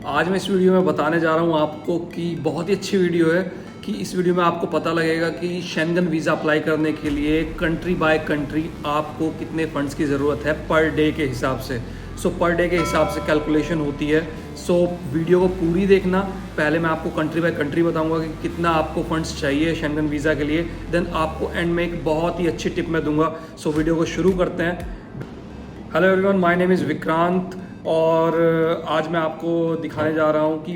आज मैं इस वीडियो में बताने जा रहा हूँ आपको कि बहुत ही अच्छी वीडियो है कि इस वीडियो में आपको पता लगेगा कि शेंगन वीज़ा अप्लाई करने के लिए कंट्री बाय कंट्री आपको कितने फंड्स की ज़रूरत है पर डे के हिसाब से। पर डे के हिसाब से कैलकुलेशन होती है। वीडियो को पूरी देखना। पहले मैं आपको कंट्री बाय कंट्री बताऊंगा कि कितना आपको फंड्स चाहिए शेंगन वीज़ा के लिए, देन आपको एंड में एक बहुत ही अच्छी टिप मैं दूंगा। वीडियो को शुरू करते हैं। Hello everyone, my name is Vikrant और आज मैं आपको दिखाने जा रहा हूँ कि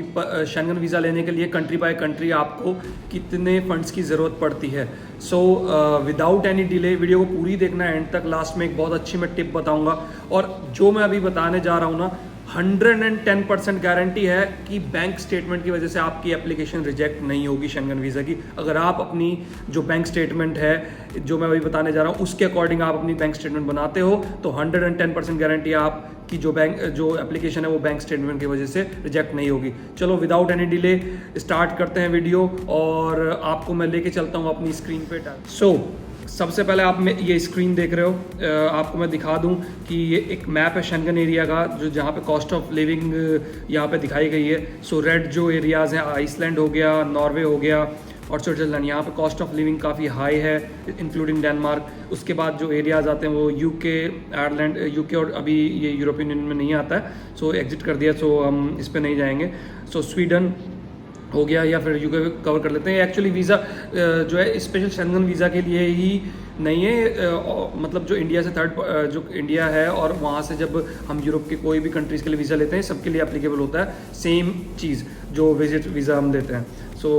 शेंगन वीज़ा लेने के लिए कंट्री बाय कंट्री आपको कितने फंड्स की ज़रूरत पड़ती है। विदाउट एनी डिले वीडियो को पूरी देखना एंड तक। लास्ट में एक बहुत अच्छी मैं टिप बताऊँगा और जो मैं अभी बताने जा रहा हूँ ना 110% गारंटी है कि बैंक स्टेटमेंट की वजह से आपकी एप्लीकेशन रिजेक्ट नहीं होगी शेंगन वीज़ा की। अगर आप अपनी जो बैंक स्टेटमेंट है जो मैं अभी बताने जा रहा हूँ उसके अकॉर्डिंग आप अपनी बैंक स्टेटमेंट बनाते हो तो 110% गारंटी है आपकी जो एप्लीकेशन है वो बैंक स्टेटमेंट की वजह से रिजेक्ट नहीं होगी। चलो विदाउट एनी डिले स्टार्ट करते हैं वीडियो और आपको मैं लेके चलता हूँ अपनी स्क्रीन पे। सबसे पहले आप ये स्क्रीन देख रहे हो, आपको मैं दिखा दूं कि ये एक मैप है शेंगन एरिया का जो जहाँ पे कॉस्ट ऑफ लिविंग यहाँ पे दिखाई गई है। रेड जो एरियाज़ हैं आइसलैंड हो गया, नॉर्वे हो गया और स्विट्ज़रलैंड, यहाँ पे कॉस्ट ऑफ लिविंग काफ़ी हाई है इंक्लूडिंग डेनमार्क। उसके बाद जो एरियाज़ आते हैं वो यूके, आयरलैंड, यूके और अभी ये यूरोपियन यूनियन में नहीं आता है, एग्जिट कर दिया, हम इस पर नहीं जाएंगे। स्वीडन हो गया या फिर यूके कवर कर लेते हैं। एक्चुअली वीज़ा जो है स्पेशल शेंगन वीज़ा के लिए ही नहीं है, मतलब जो इंडिया से जो इंडिया है और वहाँ से जब हम यूरोप के कोई भी कंट्रीज़ के लिए वीज़ा लेते हैं सबके लिए एप्लीकेबल होता है सेम चीज़ जो विजिट वीज़ा हम देते हैं।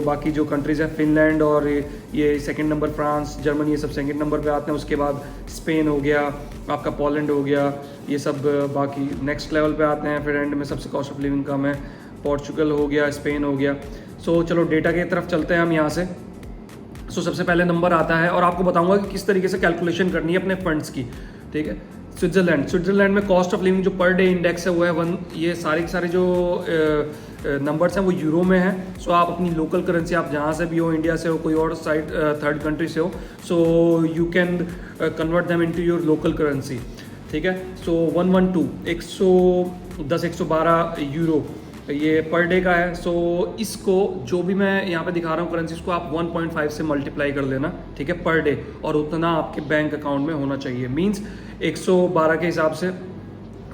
बाकी जो कंट्रीज़ हैं फिनलैंड और ये सेकंड नंबर, फ्रांस, जर्मनी, ये सब सेकंड नंबर पे आते हैं। उसके बाद स्पेन हो गया, आपका पोलैंड हो गया, ये सब बाकी नेक्स्ट लेवल पे आते हैं। फिर एंड में सबसे कॉस्ट ऑफ लिविंग कम है, पोर्चुगल हो गया, स्पेन हो गया। चलो डेटा की तरफ चलते हैं हम यहाँ से। सबसे पहले नंबर आता है और आपको बताऊंगा कि किस तरीके से कैलकुलेशन करनी है अपने फंड्स की, ठीक है। स्विट्जरलैंड में कॉस्ट ऑफ लिविंग जो पर डे इंडेक्स है वो है 1। ये सारे जो नंबर्स हैं वो यूरो में है। आप अपनी लोकल करेंसी, आप जहाँ से भी हो, इंडिया से हो, कोई और साइड थर्ड कंट्री से हो, you can convert them into your local currency, ठीक है। 112 110 112 यूरो ये पर डे का है। इसको जो भी मैं यहाँ पे दिखा रहा हूँ करेंसी, इसको आप 1.5 से मल्टीप्लाई कर लेना, ठीक है, पर डे, और उतना आपके बैंक अकाउंट में होना चाहिए। मींस 112 के हिसाब से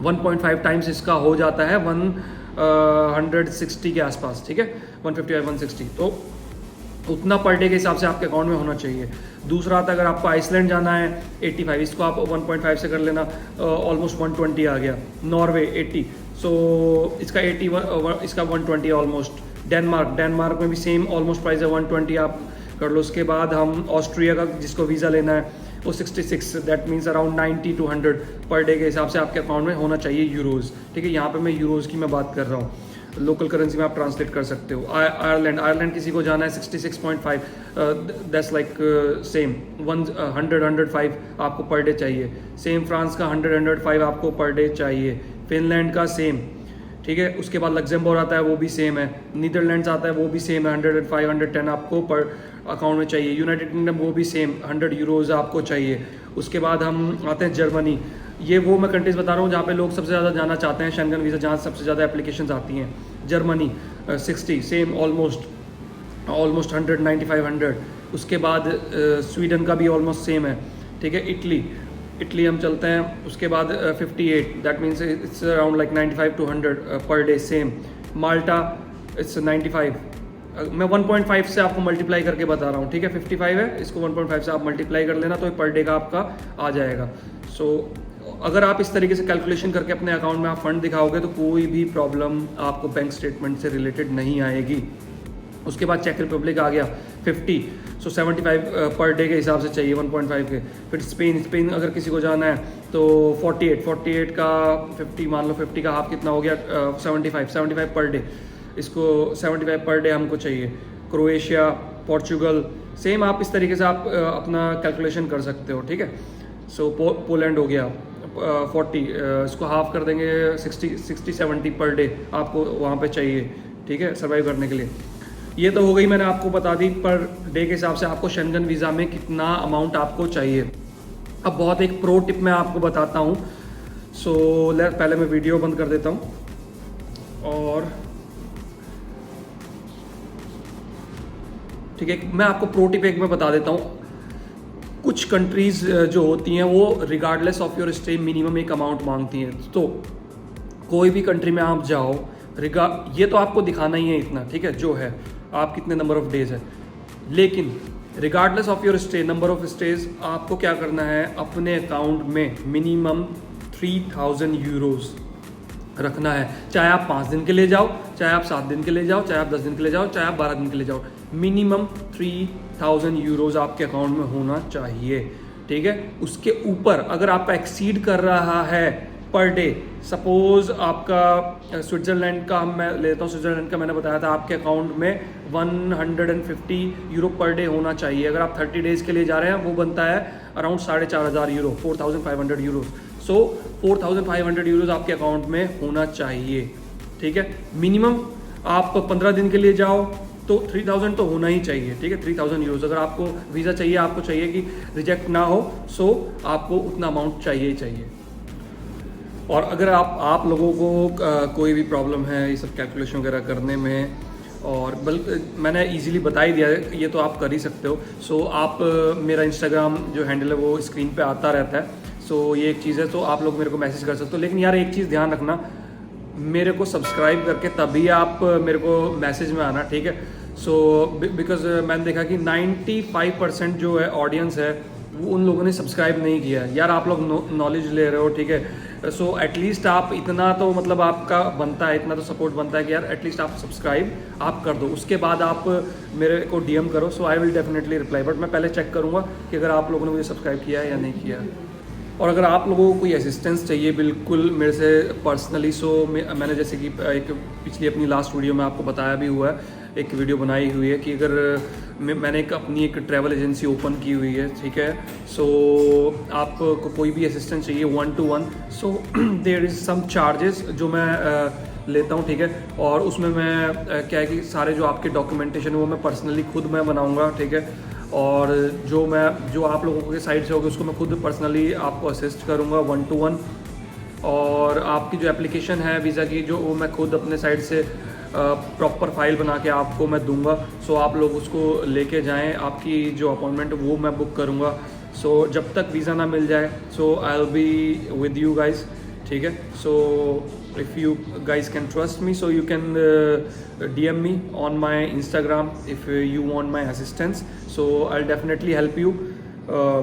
1.5 टाइम्स इसका हो जाता है 160 के आसपास, ठीक है, 155 160। तो उतना पर डे के हिसाब से आपके अकाउंट में होना चाहिए। दूसरा आता है अगर आपको आइसलैंड जाना है 85, इसको आप 1.5 से कर लेना, ऑलमोस्ट 120 आ गया। नॉर्वे 80, इसका 81, इसका 120 ऑलमोस्ट। डेनमार्क में भी सेम ऑलमोस्ट प्राइस है 120, आप कर लो। उसके बाद हम ऑस्ट्रिया का जिसको वीज़ा लेना है वो 66, that means around 90 to 100 per day के हिसाब से आपके अकाउंट में होना चाहिए यूरोज़, ठीक है। यहाँ पे मैं यूरोज़ की मैं बात कर रहा हूँ, लोकल करेंसी में आप ट्रांसलेट कर सकते हो। आयरलैंड किसी को जाना है 66.5, दैट्स लाइक सेम 105 आपको पर डे चाहिए। सेम फ्रांस का 105 आपको पर डे चाहिए। फिनलैंड का सेम, ठीक है। उसके बाद लग्जमबर्ग आता है वो भी सेम है। नीदरलैंड्स आता है वो भी सेम है, 105 110 आपको पर अकाउंट में चाहिए। यूनाइटेड किंगडम वो भी सेम 100 यूरोज़ आपको चाहिए। उसके बाद हम आते हैं जर्मनी। ये वो मैं कंट्रीज़ बता रहा हूँ जहाँ पे लोग सबसे ज़्यादा जाना चाहते हैं शेंगन वीज़ा, जहाँ सबसे ज़्यादा एप्लीकेशंस आती हैं। Germany 60, same almost 100 95 100। उसके बाद स्वीडन का भी ऑलमोस्ट सेम है, ठीक है। इटली हम चलते हैं, उसके बाद 58, that means it's around like 95 to 100 per day, same. Malta it's 95, मैं 1.5 से आपको मल्टीप्लाई करके बता रहा हूँ, ठीक है। 55 है, इसको 1.5 से आप मल्टीप्लाई कर लेना तो पर डे का आपका आ जाएगा। अगर आप इस तरीके से कैलकुलेशन करके अपने अकाउंट में आप फंड दिखाओगे तो कोई भी प्रॉब्लम आपको बैंक स्टेटमेंट से रिलेटेड नहीं आएगी। उसके बाद चेक रिपब्लिक आ गया 50, 75 पर डे के हिसाब से चाहिए 1.5 के। फिर स्पेन अगर किसी को जाना है तो 48 का 50 मान लो, 50 का हाफ कितना हो गया, 75 पर डे, इसको 75 पर डे हमको चाहिए। क्रोएशिया, पोर्चुगल, सेम आप इस तरीके से आप अपना कैलकुलेशन कर सकते हो, ठीक है। पोलैंड हो गया 40, इसको हाफ कर देंगे 60 70 पर डे आपको वहाँ पे चाहिए, ठीक है, सर्वाइव करने के लिए। ये तो हो गई, मैंने आपको बता दी पर डे के हिसाब से आपको शेंगन वीज़ा में कितना अमाउंट आपको चाहिए। अब बहुत एक प्रो टिप मैं आपको बताता हूँ। पहले मैं वीडियो बंद कर देता हूँ और ठीक है। मैं आपको प्रो टिप एक में बता देता हूँ, कुछ कंट्रीज़ जो होती हैं वो regardless of your stay minimum एक अमाउंट मांगती हैं। तो कोई भी कंट्री में आप जाओ, ये तो आपको दिखाना ही है इतना, ठीक है, जो है आप कितने नंबर ऑफ डेज है, लेकिन regardless of your stay number of stage आपको क्या करना है, अपने अकाउंट में मिनिमम 3000 यूरोज़ रखना है। चाहे आप 5 दिन के लिए जाओ, चाहे आप 7 दिन के लिए जाओ, चाहे आप 10 दिन के लिए जाओ, चाहे आप 12 दिन के लिए जाओ, मिनिमम 3000 यूरोज़ आपके अकाउंट में होना चाहिए, ठीक है। उसके ऊपर अगर आपका एक्सीड कर रहा है पर डे, सपोज आपका स्विट्ज़रलैंड का मैं लेता हूँ, स्विट्ज़रलैंड का मैंने बताया था आपके अकाउंट में 150 यूरो पर डे होना चाहिए। अगर आप 30 डेज़ के लिए जा रहे हैं वो बनता है अराउंड 4500 यूरो, 4500 यूरो। सो 4500 यूरोज़ आपके अकाउंट में होना चाहिए, ठीक है। मिनिमम आप 15 दिन के लिए जाओ तो 3000 तो होना ही चाहिए, ठीक है। 3000 यूरोज़ अगर आपको वीज़ा चाहिए, आपको चाहिए कि रिजेक्ट ना हो, सो आपको उतना अमाउंट चाहिए ही चाहिए। और अगर आप लोगों को कोई भी प्रॉब्लम है ये सब कैलकुलेशन वगैरह करने में, और मैंने इजीली बता ही दिया है, ये तो आप कर ही सकते हो। सो आप मेरा इंस्टाग्राम जो हैंडल है वो स्क्रीन पे आता रहता है, सो ये एक चीज़ है, तो आप लोग मेरे को मैसेज कर सकते हो। लेकिन यार एक चीज़ ध्यान रखना, मेरे को सब्सक्राइब करके तभी आप मेरे को मैसेज में आना, ठीक है। सो बिकॉज मैंने देखा कि 95% जो है ऑडियंस है वो उन लोगों ने सब्सक्राइब नहीं किया है। यार आप लोग नॉलेज ले रहे हो, ठीक है, सो एटलीस्ट आप इतना तो मतलब आपका बनता है, इतना तो सपोर्ट बनता है कि यार एटलीस्ट आप सब्सक्राइब आप कर दो। उसके बाद आप मेरे को डीएम करो, so I will definitely reply, but मैं पहले चेक करूँगा कि अगर आप लोगों ने मुझे सब्सक्राइब किया है या नहीं किया। और अगर आप लोगों को कोई असिस्टेंस चाहिए बिल्कुल मेरे से पर्सनली, सो मैंने जैसे कि एक पिछली अपनी लास्ट वीडियो में आपको बताया भी हुआ है, एक वीडियो बनाई हुई है कि अगर मैंने अपनी एक ट्रैवल एजेंसी ओपन की हुई है, ठीक है। सो आपको कोई भी असिस्टेंस चाहिए 1 to 1, so there is some charges जो मैं लेता हूँ, ठीक है। और उसमें मैं क्या है कि सारे जो आपके डॉक्यूमेंटेशन वो मैं पर्सनली खुद मैं बनाऊँगा, ठीक है। और जो आप लोगों के साइड से होगा उसको मैं खुद पर्सनली आपको असिस्ट करूँगा 1 to 1। और आपकी जो एप्लीकेशन है वीज़ा की, जो वो मैं खुद अपने साइड से प्रॉपर फाइल बना के आपको मैं दूंगा। सो आप लोग उसको लेके जाएं, आपकी जो अपॉइंटमेंट वो मैं बुक करूंगा। सो जब तक वीज़ा ना मिल जाए, so I will be with you guys, ठीक है। So if you guys can trust me, so you can DM me on my Instagram if you want my assistance, so I will definitely help you,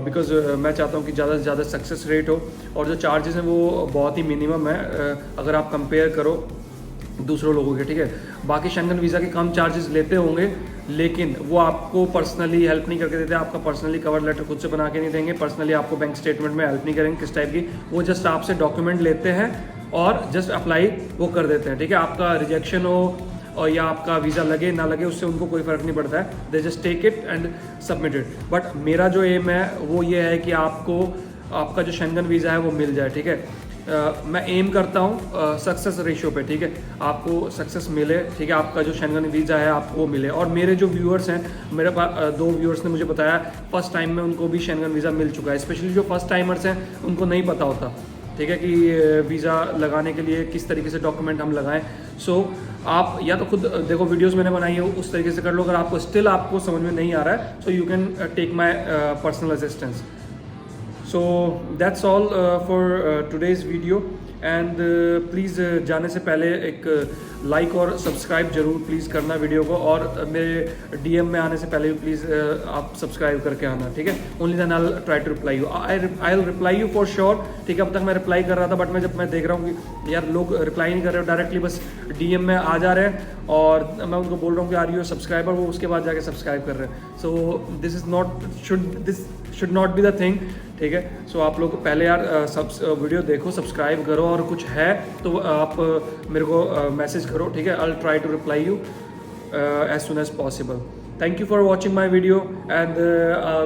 because मैं चाहता हूँ कि ज़्यादा से ज़्यादा success rate हो। और जो चार्जेस हैं वो बहुत ही मिनिमम है अगर आप कंपेयर करो दूसरों लोगों के, ठीक है। बाकी शेंगन वीज़ा के कम चार्जेस लेते होंगे, लेकिन वो आपको पर्सनली हेल्प नहीं करके देते, आपका पर्सनली कवर लेटर खुद से बना के नहीं देंगे, पर्सनली आपको बैंक स्टेटमेंट में हेल्प नहीं करेंगे किस टाइप की, वो जस्ट आपसे डॉक्यूमेंट लेते हैं और जस्ट अप्लाई वो कर देते हैं, ठीक है। आपका रिजेक्शन हो और या आपका वीज़ा लगे ना लगे उससे उनको कोई फ़र्क नहीं पड़ता है, they just take it and submit it. But मेरा जो एम है वो ये है कि आपको आपका जो शेंगन वीज़ा है वो मिल जाए, ठीक है। मैं एम करता हूँ सक्सेस रेशियो पे, ठीक है, आपको सक्सेस मिले, ठीक है, आपका जो शेंगन वीज़ा है आपको मिले। और मेरे जो व्यूअर्स हैं, मेरे पास 2 व्यूअर्स ने मुझे बताया फर्स्ट टाइम में उनको भी शेंगन वीज़ा मिल चुका है। स्पेशली जो फर्स्ट टाइमर्स हैं उनको नहीं पता होता, ठीक है, कि वीज़ा लगाने के लिए किस तरीके से डॉक्यूमेंट हम लगाएं। सो आप या तो खुद देखो वीडियोस मैंने बनाई है उस तरीके से कर लो, अगर आपको स्टिल आपको समझ में नहीं आ रहा है, so you can take my personal assistance. So that's all for today's video, and please जाने से पहले एक लाइक और सब्सक्राइब जरूर प्लीज़ करना वीडियो को, और मेरे DM में आने से पहले भी प्लीज़ आप सब्सक्राइब करके आना, ठीक है। Only then I will try to reply you, I will reply you for sure, ठीक है। अब तक मैं रिप्लाई कर रहा था, बट जब मैं देख रहा हूँ कि यार लोग रिप्लाई नहीं कर रहे हो, डायरेक्टली बस DM में आ जा रहे हैं और मैं उनको बोल रहा हूँ कि आर यू सब्सक्राइबर, वो उसके बाद जाके सब्सक्राइब कर रहे हैं। So this should not be the thing, ठीक है। सो आप लोग पहले यार वीडियो देखो, सब्सक्राइब करो, और कुछ है तो आप मेरे को मैसेज करो, ठीक है। I will try to reply you as soon as possible. Thank you for watching my video, and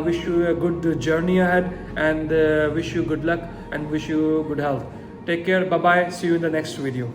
wish you a good journey ahead, and wish you good luck and wish you good health. Take care, bye bye, see you in the next video.